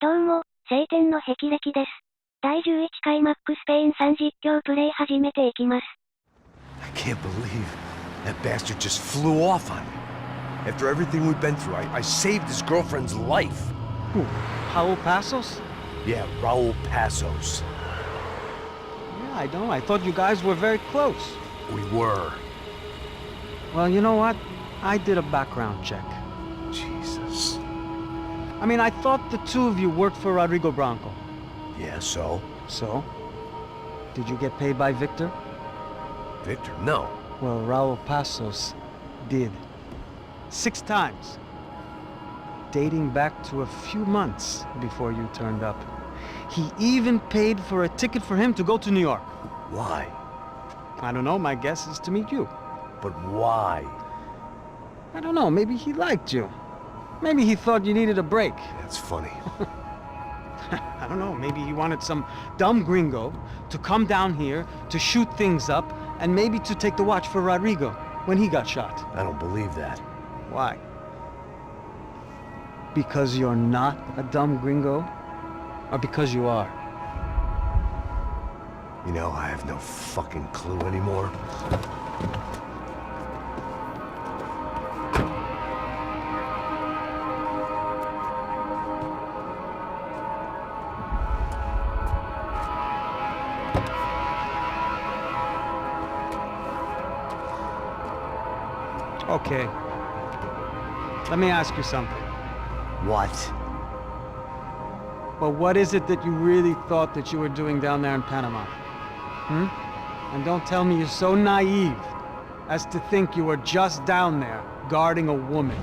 どうも、晴天の霹靂です。第11回MaxPayne3実況プレイ始めていきます。I can't believe that bastard just flew off on me. After everything we've been through, I saved his girlfriend's life. Who? Raul Passos? Yeah, Raul Passos. Yeah, I know. I thought you guys were very close. We were. Well, you know what? I did a background check. Jesus. I mean, I thought the two of you worked for Rodrigo Branco. Yeah, so? So? Did you get paid by Victor? Victor, no. Well, Raul Passos did. 6 times. Dating back to a few months before you turned up. He even paid for a ticket for him to go to New York. Why? I don't know, my guess is to meet you. But why? I don't know, maybe he liked you. Maybe he thought you needed a break. That's funny. I don't know, maybe he wanted some dumb gringo to come down here to shoot things up and maybe to take the watch for Rodrigo when he got shot. I don't believe that. Why? Because you're not a dumb gringo? Or because you are? You know, I have no fucking clue anymore. Okay. Let me ask you something. What? Well, what is it that you really thought that you were doing down there in Panama? And don't tell me you're so naive as to think you were just down there guarding a woman.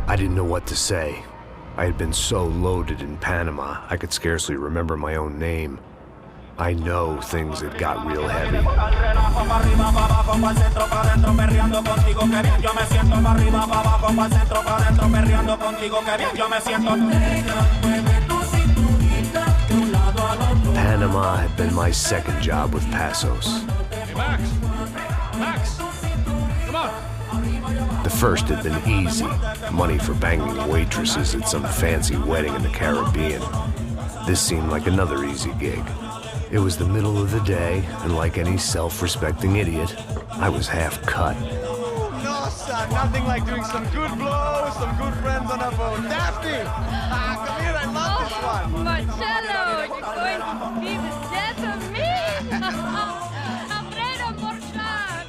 I didn't know what to say. I had been so loaded in Panama, I could scarcely remember my own name. I know things had got real heavy. Panama had been my second job with Passos. Hey, Max, come on. The first had been easy, money for banging waitresses at some fancy wedding in the Caribbean. This seemed like another easy gig. It was the middle of the day, and like any self-respecting idiot, I was half cut. No, son, nothing like doing some good blows, some good friends on a boat. Daphne! Come here, I love this one. Marcello, you're going to be the death of me? Alfredo Borchardt.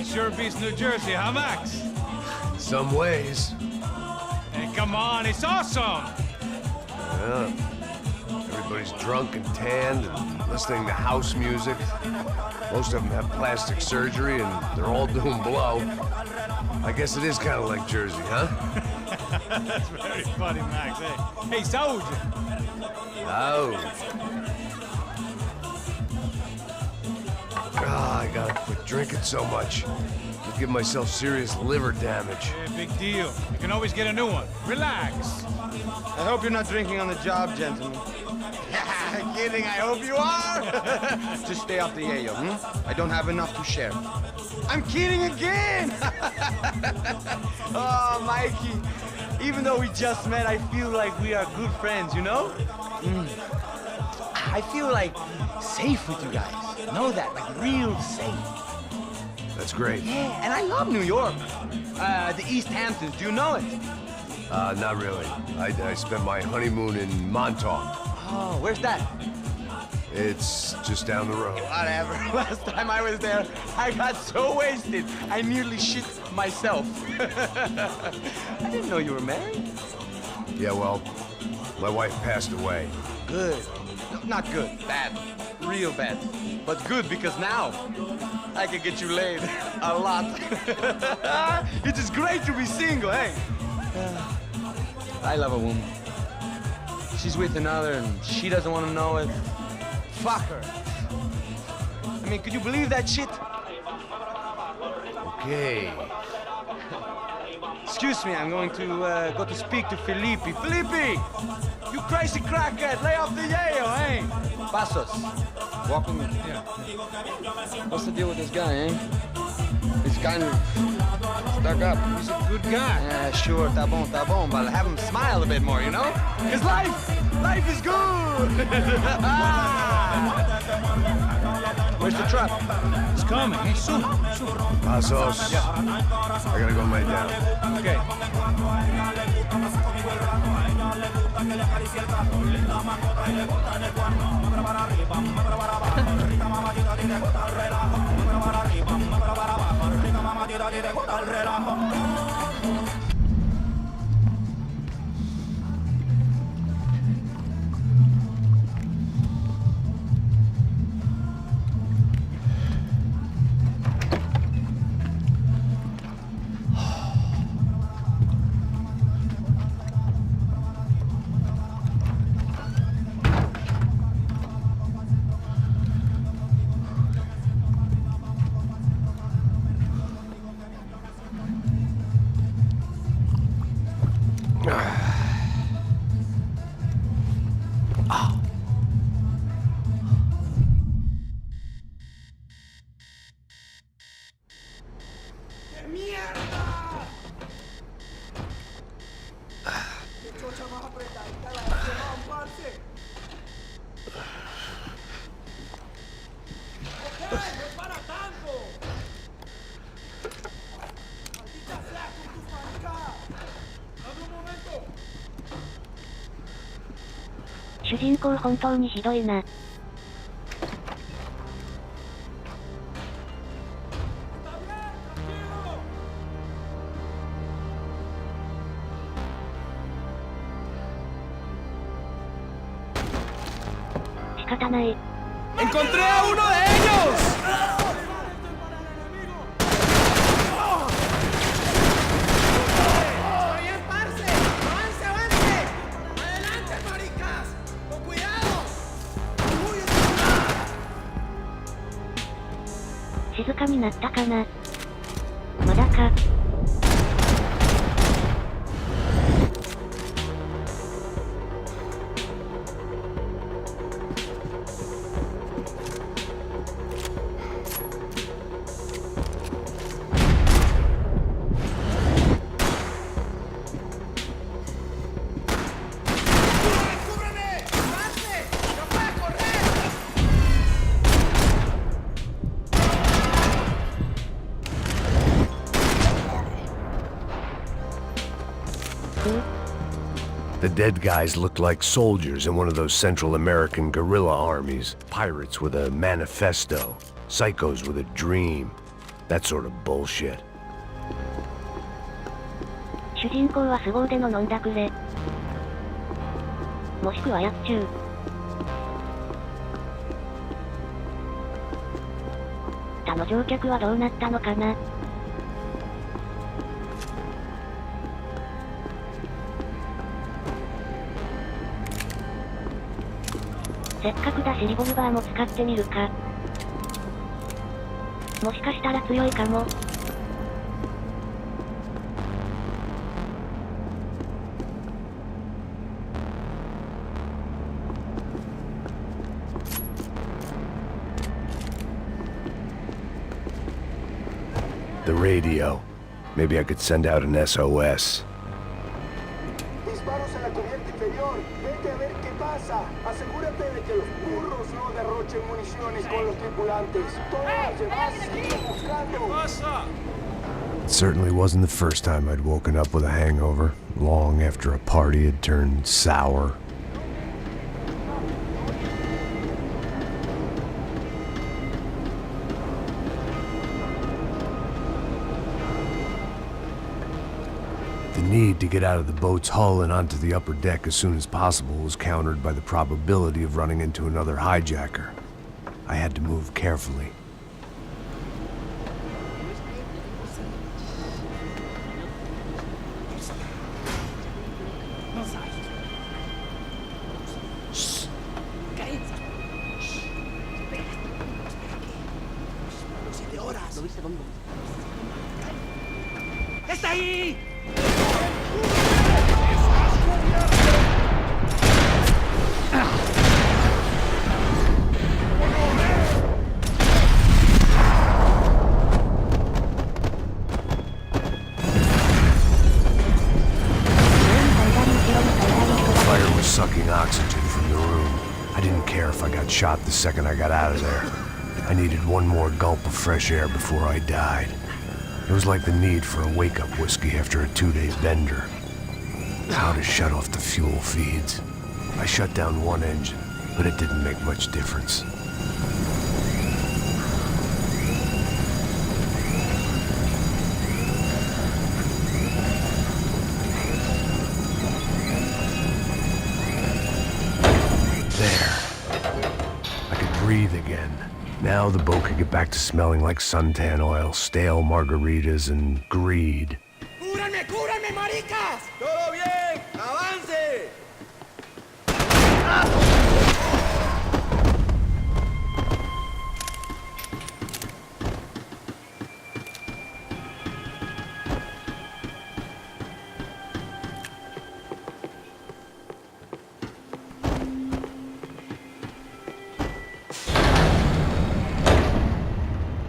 It sure beats New Jersey, huh, Max? Some ways. Hey, come on, it's awesome! Yeah. Everybody's drunk and tanned and listening to house music. Most of them have plastic surgery and they're all doing blow. I guess it is kind of like Jersey, huh? That's very funny, Max. Hey, Saúde! Oh. I gotta quit drinking so much. I'll give myself serious liver damage. Yeah, big deal. You can always get a new one. Relax. I hope you're not drinking on the job, gentlemen. Kidding, I hope you are. Just stay off the yayo, I don't have enough to share. I'm kidding again. Oh, Mikey, even though we just met, I feel like we are good friends, you know? I feel like safe with you guys. Know that, like real safe. That's great. Yeah, and I love New York. The East Hamptons, do you know it? Not really. I spent my honeymoon in Montauk. Oh, where's that? It's just down the road. Whatever. Last time I was there, I got so wasted, I nearly shit myself. I didn't know you were married. Yeah, well, my wife passed away. Good. No, not good. Bad. Real bad. But good because now I can get you laid a lot. It is great to be single, hey? I love a woman. She's with another and she doesn't want to know it. Fuck her. I mean, could you believe that shit? Okay. Excuse me, I'm going to go to speak to Felipe. Felipe! You crazy crackhead, lay off the yayo, eh? Passos, walk with me. Yeah. What's the deal with this guy, eh? He's kind of stuck up. He's a good guy. Yeah, sure, tá bom, but have him smile a bit more, you know? His life! Life is good! Where's the truck? It's coming. Hey, soon. Pasos. Yeah. I gotta go lay down. Okay.主人公本当にひどいな。仕方ない。¡Encontré a uno de ellos! ¡Bien, parce! ¡Avance, avance! ¡Adelante, maricas! ¡Con cuidado! ¡Uy, 静かになったかな。まだか。¡Cúbreme! ¡Avance! ¡No puede correr! ふう。 The dead guys looked like soldiers in one of those Central American guerrilla armies. Pirates with a manifesto. Psychos with a dream. That sort of bullshit. 主人公は凄腕の飲んだくれ。もしくは薬中。他の乗客はどうなったのかな。せっかくだしリボルバーも使ってみるか。もしかしたら強いかも。The radio. Maybe I could send out an SOS. Disparos en la cubierta inferior. Vete a ver qué pasa. Asegúrate de que los burros no derrochen municiones con los tripulantes. Todas llevas, sigue buscando. It certainly wasn't the first time I'd woken up with a hangover, long after a party had turned sour. The need to get out of the boat's hull and onto the upper deck as soon as possible was countered by the probability of running into another hijacker. I had to move carefully. ¡Está ahí! sucking oxygen from the room. I didn't care if I got shot the second I got out of there. I needed one more gulp of fresh air before I died. It was like the need for a wake-up whiskey after a 2-day bender. How to shut off the fuel feeds. I shut down one engine, but it didn't make much difference. Breathe again. Now the boat could get back to smelling like suntan oil, stale margaritas, and greed. ¡Cúbranme, cúbranme, maricas! ¡Todo bien! ¡Avance!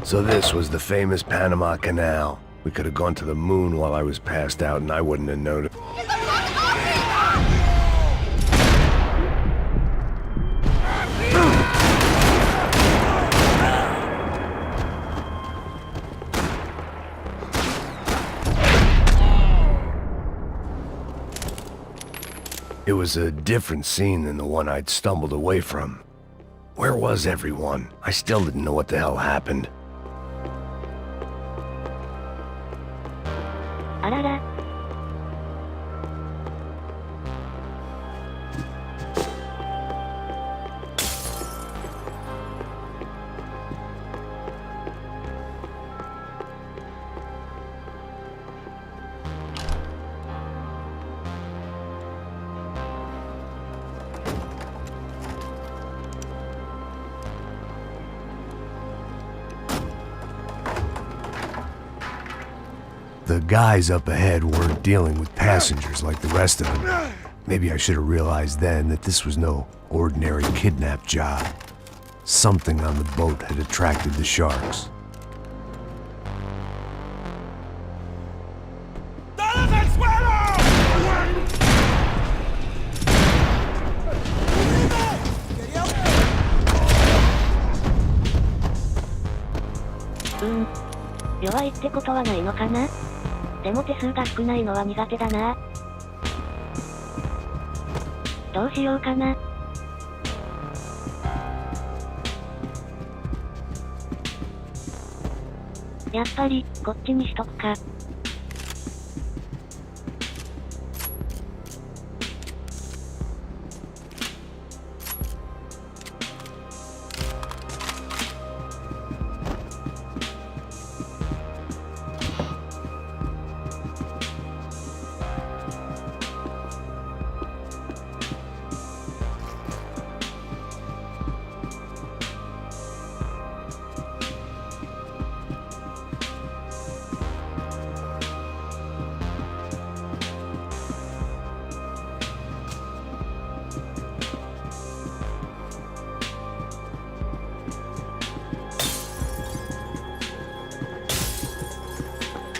So this was the famous Panama Canal. We could have gone to the moon while I was passed out and I wouldn't have noticed. It was a different scene than the one I'd stumbled away from. Where was everyone? I still didn't know what the hell happened. あらら。The guys up ahead weren't dealing with passengers like the rest of them. Maybe I should have realized then that this was no ordinary kidnap job. Something on the boat had attracted the sharks. ¡Todos al suelo! ¡Quería 弱いってことはないのかな？でも手数が少ないのは苦手だな。どうしようかな。やっぱり、こっちにしとくか。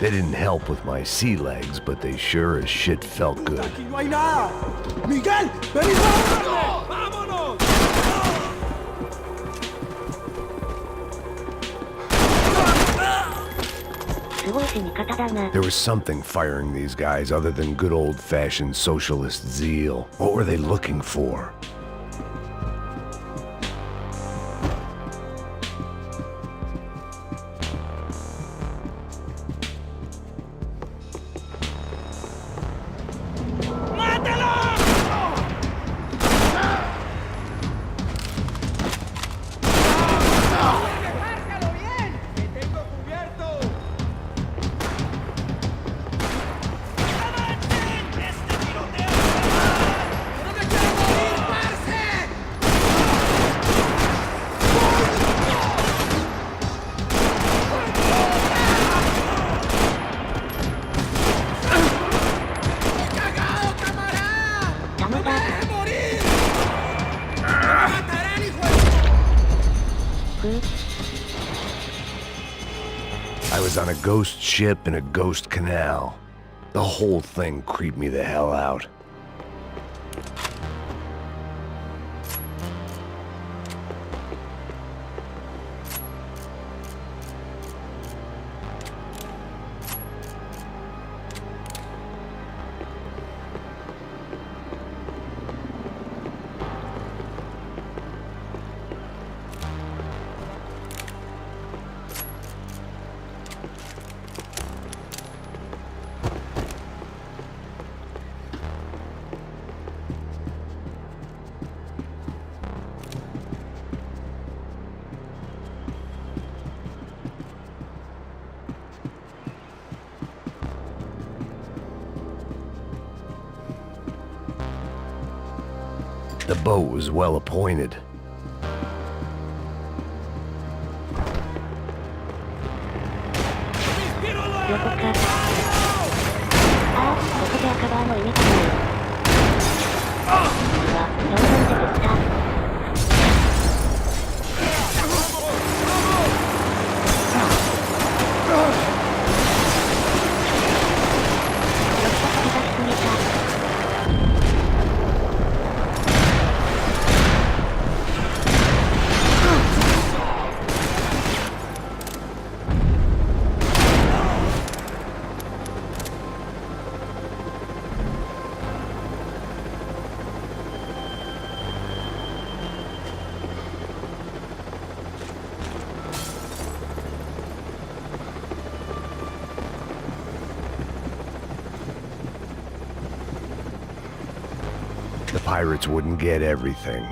They didn't help with my sea legs, but they sure as shit felt good. ¡Aquí no hay nada! ¡Miguel! ¡Ven y vámonos! ¡Vámonos! There was something firing these guys other than good old-fashioned socialist zeal. What were they looking for? I was on a ghost ship in a ghost canal. The whole thing creeped me the hell out. The boat was well appointed. 横か。ああ、ここで赤バーの意味かな。うわ、どんどん出てきた。The pirates wouldn't get everything.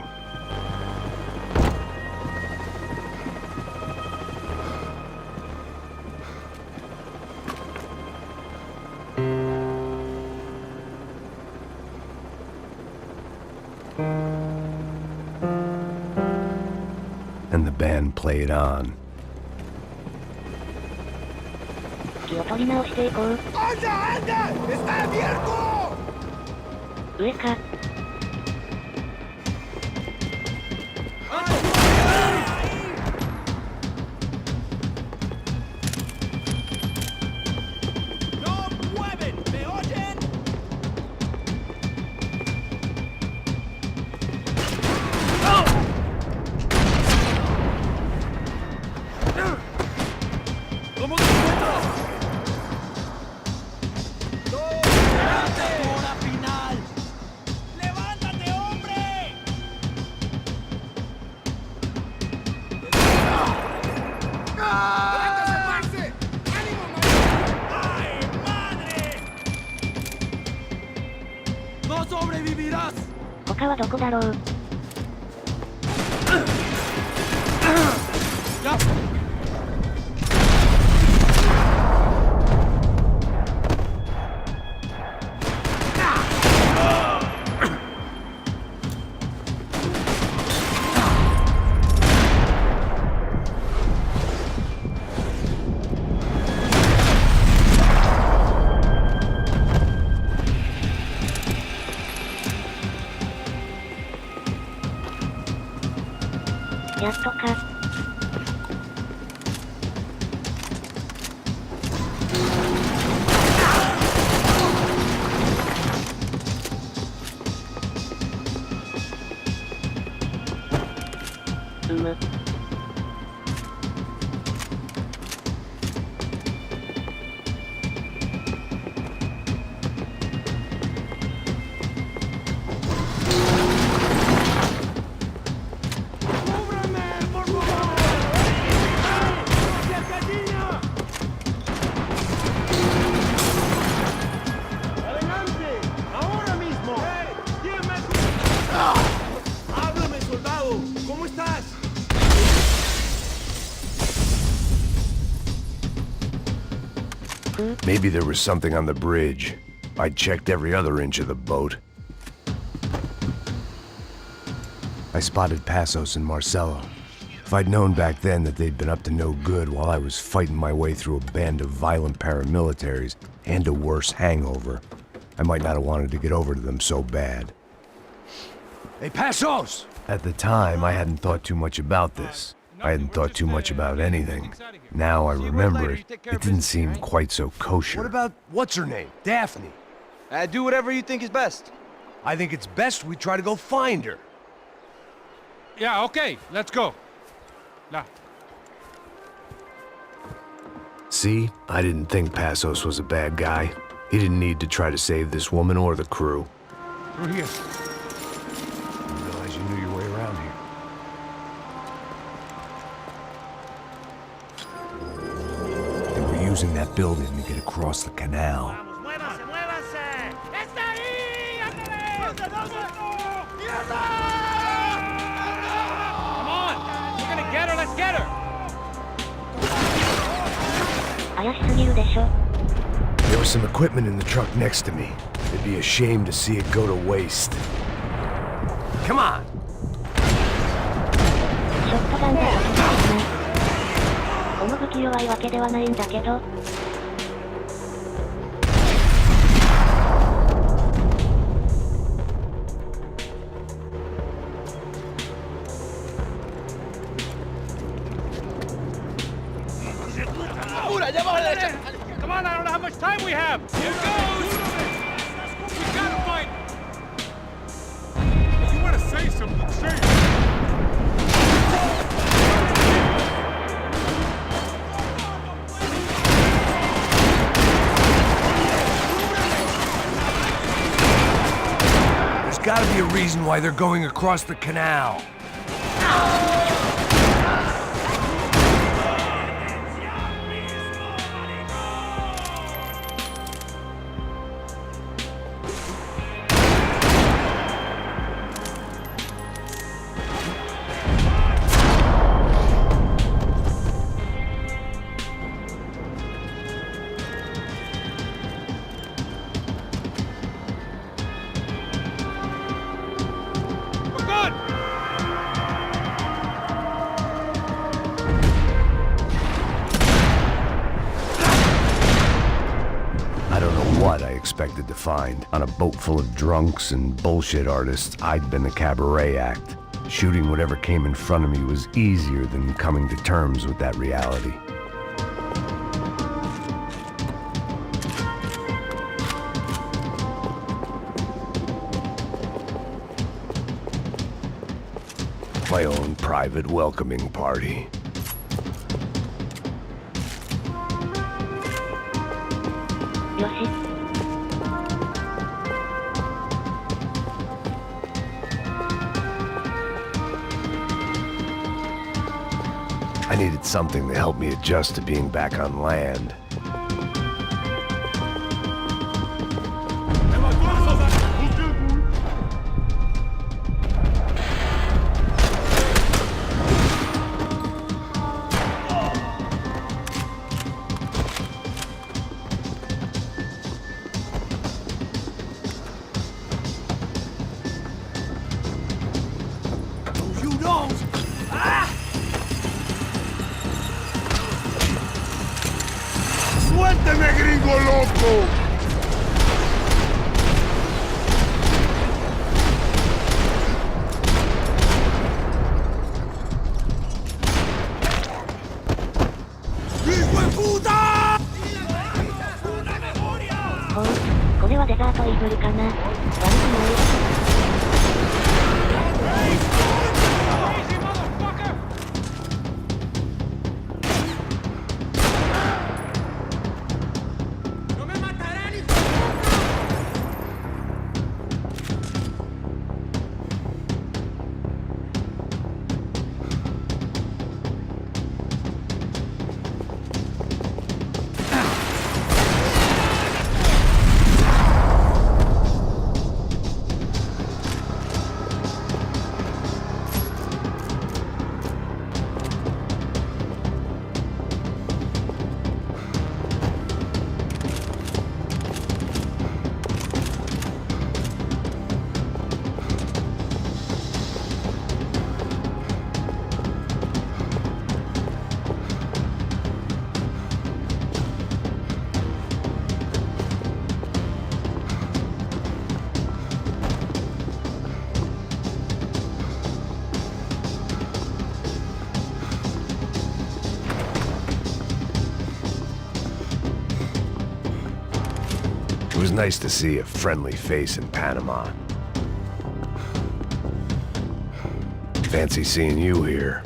And the band played on. 気を取り直していこう。上か。他はどこだろう。やっとか。Maybe there was something on the bridge. I checked every other inch of the boat. I spotted Passos and Marcelo. If I'd known back then that they'd been up to no good while I was fighting my way through a band of violent paramilitaries and a worse hangover, I might not have wanted to get over to them so bad. Hey, Passos! At the time, I hadn't thought too much about this. I hadn't thought too much about anything. Now I remember it, it didn't seem quite so kosher. What about, what's her name? Daphne. Do whatever you think is best. I think it's best we try to go find her. Yeah, okay, let's go. Now. See, I didn't think Passos was a bad guy. He didn't need to try to save this woman or the crew. Through here. I didn't realize you knew your way around here. They were using that building to get across the canal. Come on! We're gonna get her, let's get her! 怪しすぎるでしょ。 There was some equipment in the truck next to me. It'd be a shame to see it go to waste. Come on. ショットガンで撃てないな。この武器弱いわけではないんだけど。Come on, I don't know how much time we have. Here goes. We gotta fight. If you want to say something, say it. There's gotta be a reason why they're going across the canal. We're good. I don't know what I expected to find. On a boat full of drunks and bullshit artists, I'd been the cabaret act. Shooting whatever came in front of me was easier than coming to terms with that reality. My own private welcoming party. Yoshi. I needed something to help me adjust to being back on land. You don't! ¡Suélteme, gringo loco! ¡Hijo de puta! ほう、これはデザートイーグルかな。悪くない。Easy, motherfucker. No me matarán, hijo de puta. It was nice to see a friendly face in Panama. Fancy seeing you here.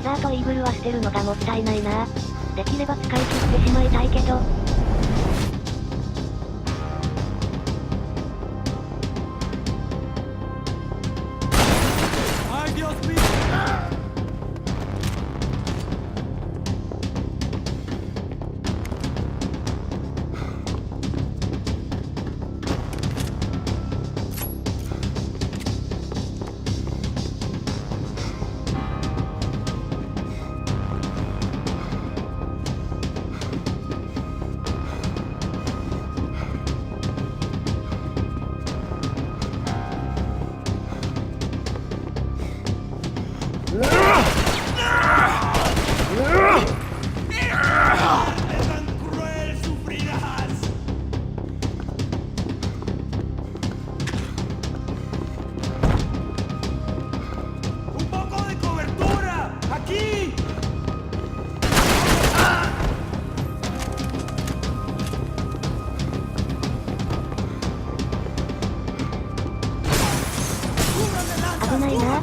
ザーとイーグルは捨てるのがもったいないな。できれば使い切ってしまいたいけど。危ないな。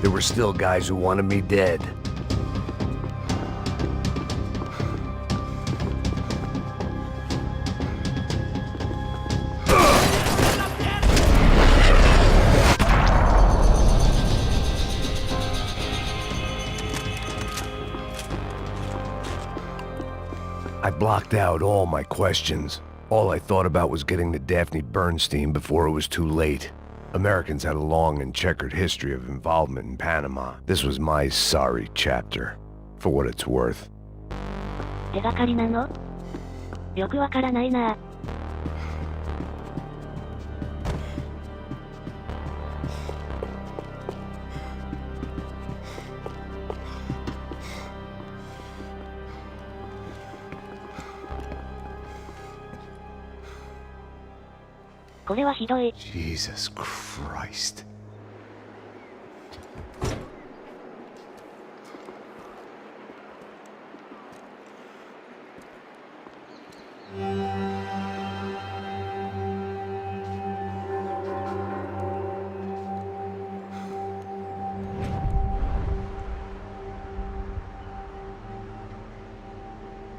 There were still guys who wanted me dead. I blocked out all my questions. All I thought about was getting to Daphne Bernstein before it was too late. Americans had a long and checkered history of involvement in Panama. This was my sorry chapter, for what it's worth. 手がかりなの？よくわからないな。これはひどい。Jesus Christ.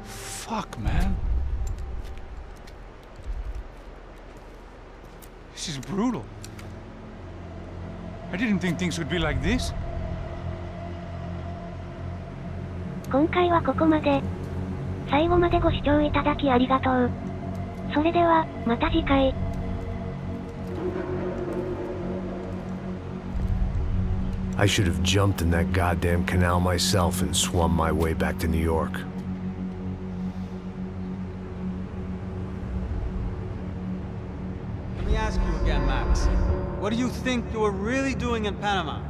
Fuck, man. This is brutal. I didn't think things would be like this. 今回はここまで。最後までご視聴いただきありがとう。それでは、また次回。I should have jumped in that goddamn canal myself and swum my way back to New York. Let me ask you again, Max. What do you think you were really doing in Panama?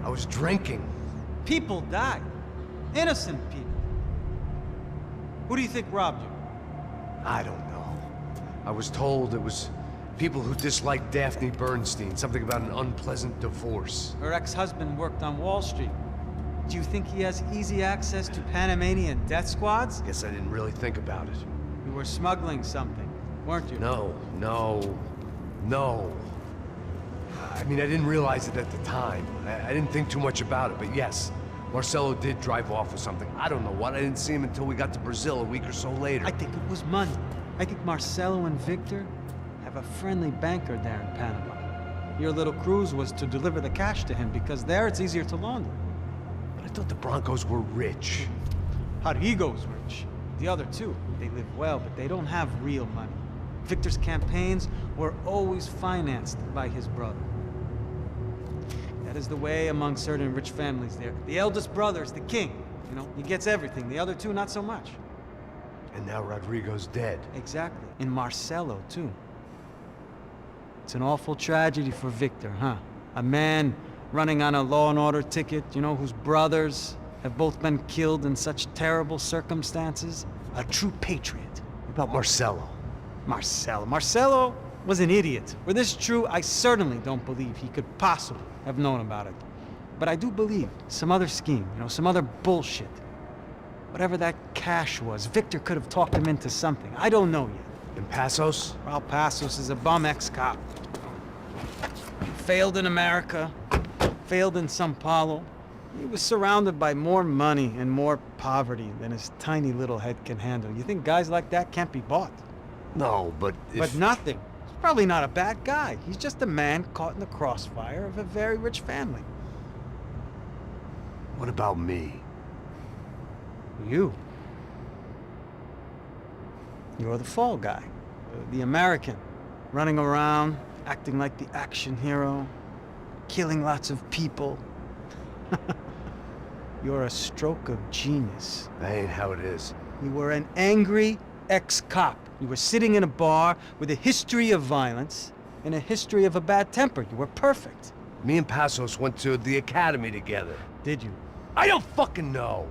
I was drinking. People died. Innocent people. Who do you think robbed you? I don't know. I was told it was people who disliked Daphne Bernstein, something about an unpleasant divorce. Her ex-husband worked on Wall Street. Do you think he has easy access to Panamanian death squads? Guess I didn't really think about it. You were smuggling something, weren't you? No. I mean, I didn't realize it at the time. I didn't think too much about it, but yes. Marcelo did drive off with something. I don't know what. I didn't see him until we got to Brazil a week or so later. I think it was money. I think Marcelo and Victor have a friendly banker there in Panama. Your little cruise was to deliver the cash to him because there it's easier to launder. But I thought the Broncos were rich. Rodrigo's rich. The other two, they live well, but they don't have real money. Victor's campaigns were always financed by his brother. That is the way among certain rich families there. The eldest brother is the king. You know, he gets everything. The other two, not so much. And now Rodrigo's dead. Exactly. And Marcelo, too. It's an awful tragedy for Victor, huh? A man running on a law and order ticket, you know, whose brothers have both been killed in such terrible circumstances. A true patriot. What about Marcelo? Marcelo was an idiot. Were this true, I certainly don't believe he could possibly have known about it. But I do believe some other scheme, some other bullshit. Whatever that cash was, Victor could have talked him into something. I don't know yet. In Passos? Well, Passos is a bum ex-cop. Failed in America, failed in Sao Paulo. He was surrounded by more money and more poverty than his tiny little head can handle. You think guys like that can't be bought? No, but But nothing. He's probably not a bad guy. He's just a man caught in the crossfire of a very rich family. What about me? You. You're the fall guy. The American. Running around, acting like the action hero. Killing lots of people. You're a stroke of genius. That ain't how it is. You were an angry ex-cop. You were sitting in a bar with a history of violence and a history of a bad temper. You were perfect. Me and Passos went to the academy together. Did you? I don't fucking know!